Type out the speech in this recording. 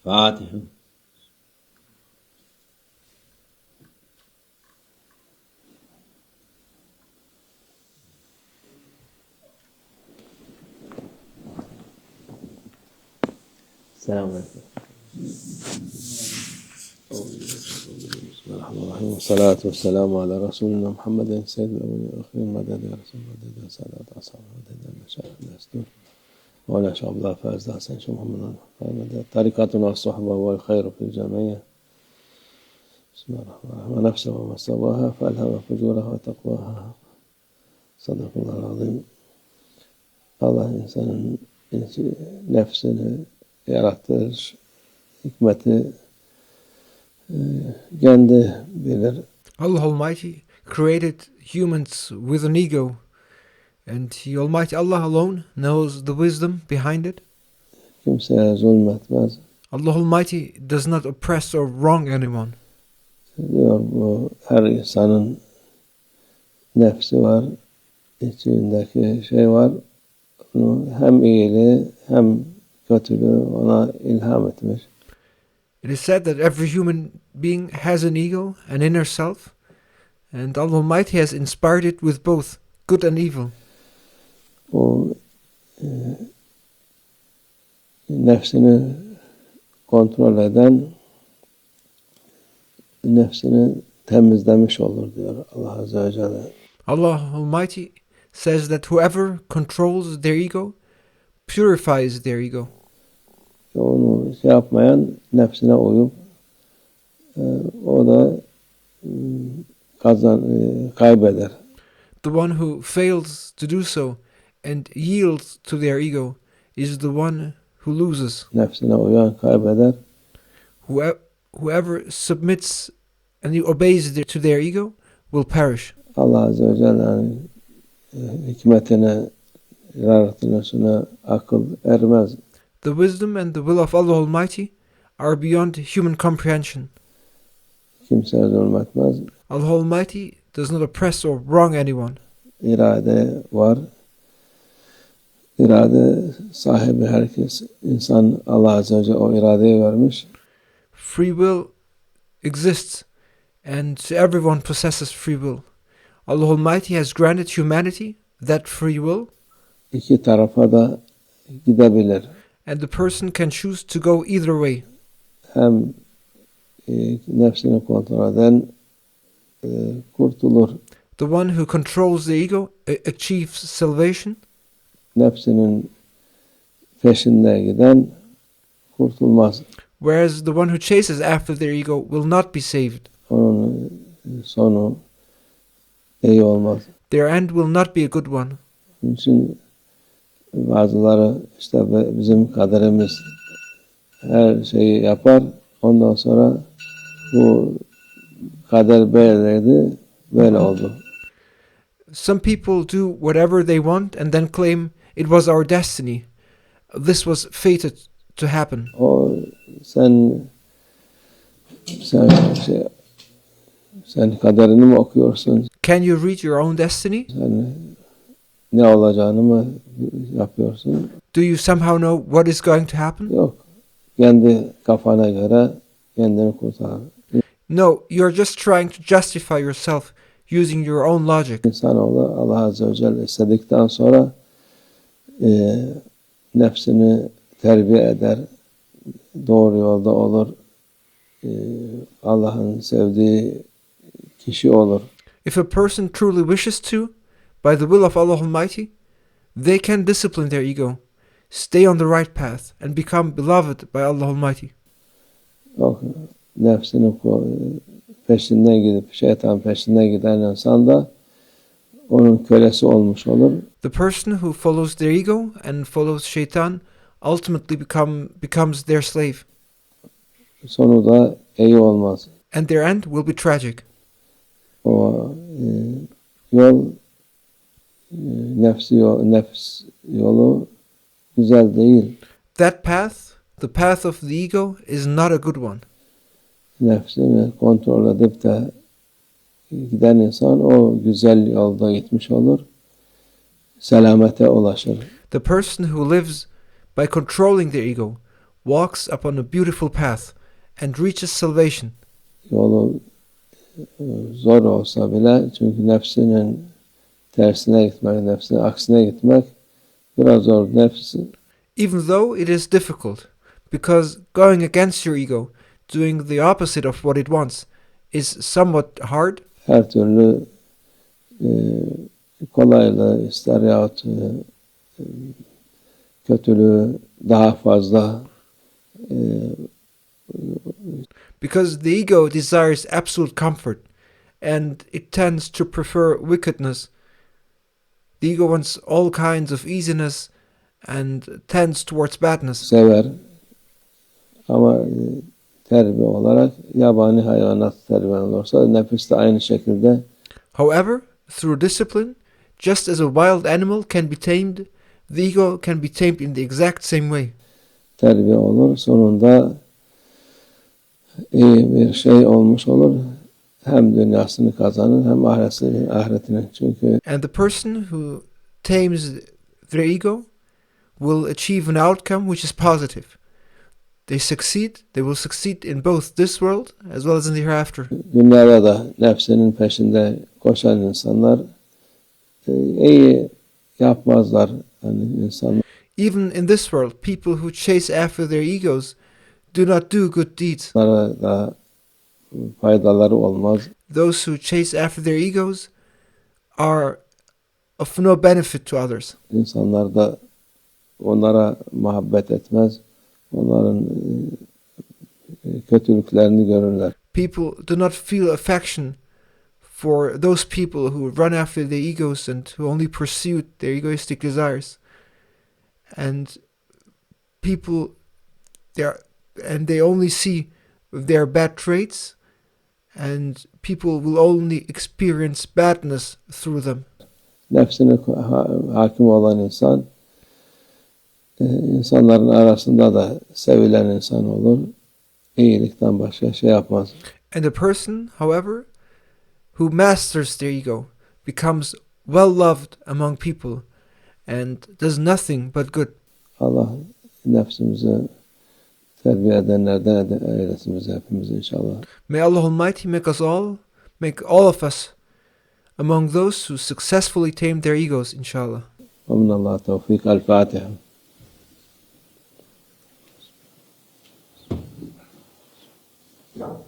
Fatiha. Selamünaleyküm. Bismillahirrahmanirrahim. Salatu vesselamu ala Resulina Muhammedin seyyidil evvelin ve ahirin meded ya Resul meded ya salat ashabı meded ya meşayih destur ve ala şabla fazla sen şu Muhammed'in meded tarikatuna sahba ve hayru fil cemiyye. Bismillahirrahmanirrahim. Ve nefse ve mesavaha fe elheme fucuraha ve takvaha. Sadakallahu azim. Allah insanın nefsini yaratır, hikmeti kendi bilir. Allah Almighty created humans with an ego, and the Almighty Allah alone knows the wisdom behind it. Kimseye zulmetmez. Allah Almighty does not oppress or wrong anyone. Diyor bu her insanın nefsi var, içindeki şey var. Onu hem iyiliği hem kötülüğü ona ilham etmiş. It is said that every human being has an ego, an inner self, and Allah Almighty has inspired it with both good and evil. O nefsini kontrol eden nefsini temizlemiş olur diyor Allah Azze ve Celle. Allah Almighty says that whoever controls their ego purifies their ego. Onu şey yapmayan nefsine uyup o da kaybeder. The one who fails to do so and yields to their ego is the one who loses. Nefsine uyan kaybeder. Whoever submits and obeys to their ego will perish. Allah Azze ve Celle'nin hikmetine, yaratılışına akıl ermez. The wisdom and the will of Allah Almighty are beyond human comprehension. Kimseye zulmetmez. Allah Almighty does not oppress or wrong anyone. İrade var. İrade sahibi herkes. İnsan Allah Azze ve Celle o iradeyi vermiş. Free will exists, and everyone possesses free will. Allah Almighty has granted humanity that free will. İki tarafa da gidebilir. And the person can choose to go either way. Hem nefsini kontrol eden kurtulur. The one who controls the ego achieves salvation. Nefsinin peşinde giden kurtulmaz. Whereas the one who chases after their ego will not be saved. Onun sonu iyi olmaz. Their end will not be a good one. Onun için bazıları işte bizim kaderimiz her şeyi yapar. Ondan sonra bu kader böyleydi, böyle oldu. Some people do whatever they want and then claim it was our destiny. This was fated to happen. O sen kaderini mi okuyorsun? Can you read your own destiny? Sen ne olacağını mı yapıyorsun? Do you somehow know what is going to happen? Yok. Kendi kafana göre kendini kurtar. No, you're just trying to justify yourself using your own logic. İnsanoğlu Allah Azze ve Celle istedikten sonra nefsini terbiye eder. Doğru yolda olur. Allah'ın sevdiği kişi olur. If a person truly wishes to, by the will of Allah Almighty, they can discipline their ego, stay on the right path, and become beloved by Allah Almighty. Yok, nefsini peşinden gidip şeytan peşinden giden insan da onun kölesi olmuş olur. The person who follows their ego and follows shaitan ultimately becomes their slave. Sonu da iyi olmaz. And their end will be tragic. O yol nefs yolu güzel değil. That path, the path of the ego, is not a good one. Nefsini kontrol edip de giden insan o güzel yolda gitmiş olur. Selamete ulaşır. The person who lives by controlling their ego walks upon a beautiful path and reaches salvation. Yolu zor olsa bile, çünkü nefsinin tersine gitmek, nefsinin aksine gitmek biraz zor. Even though it is difficult, because going against your ego, doing the opposite of what it wants, is somewhat hard. Her türlü kolaylığı ister yahut kötülüğü daha fazla Because the ego desires absolute comfort, and it tends to prefer wickedness. The ego wants all kinds of easiness and tends towards badness. sever. Ama terbiye olarak yabani hayvanat terbiye olursa nefis de aynı şekilde. However, through discipline, just as a wild animal can be tamed, the ego can be tamed in the exact same way. Terbiye olur. Sonunda iyi bir şey olmuş olur. Hem dünyasını kazanır hem ahiretini. Çünkü And the person who tames their ego will achieve an outcome which is positive. They will succeed in both this world as well as in the hereafter. dünyada da nefsinin peşinde koşan insanlar iyi yapmazlar. Yani insanlar Even in this world, people who chase after their egos do not do good deeds. da faydaları olmaz. Those who chase after their egos are of no benefit to others. İnsanlar da onlara muhabbet etmez. Onların kötülüklerini görürler. People do not feel affection for those people who run after their egos and who only pursue their egoistic desires. And they only see their bad traits, and people will only experience badness through them. Nefsine hakim olan insan, insanların arasında da sevilen insan olur. İyilikten başka şey yapmaz. And a person, however, who masters their ego becomes well loved among people and does nothing but good. Allah nefsimizi terbiye edenlerden eylesin bizi hepimiz inşallah. May Allah Almighty make all of us among those who successfully tame their egos, inshallah. Ve minallah tevfik. El Fatiha. No.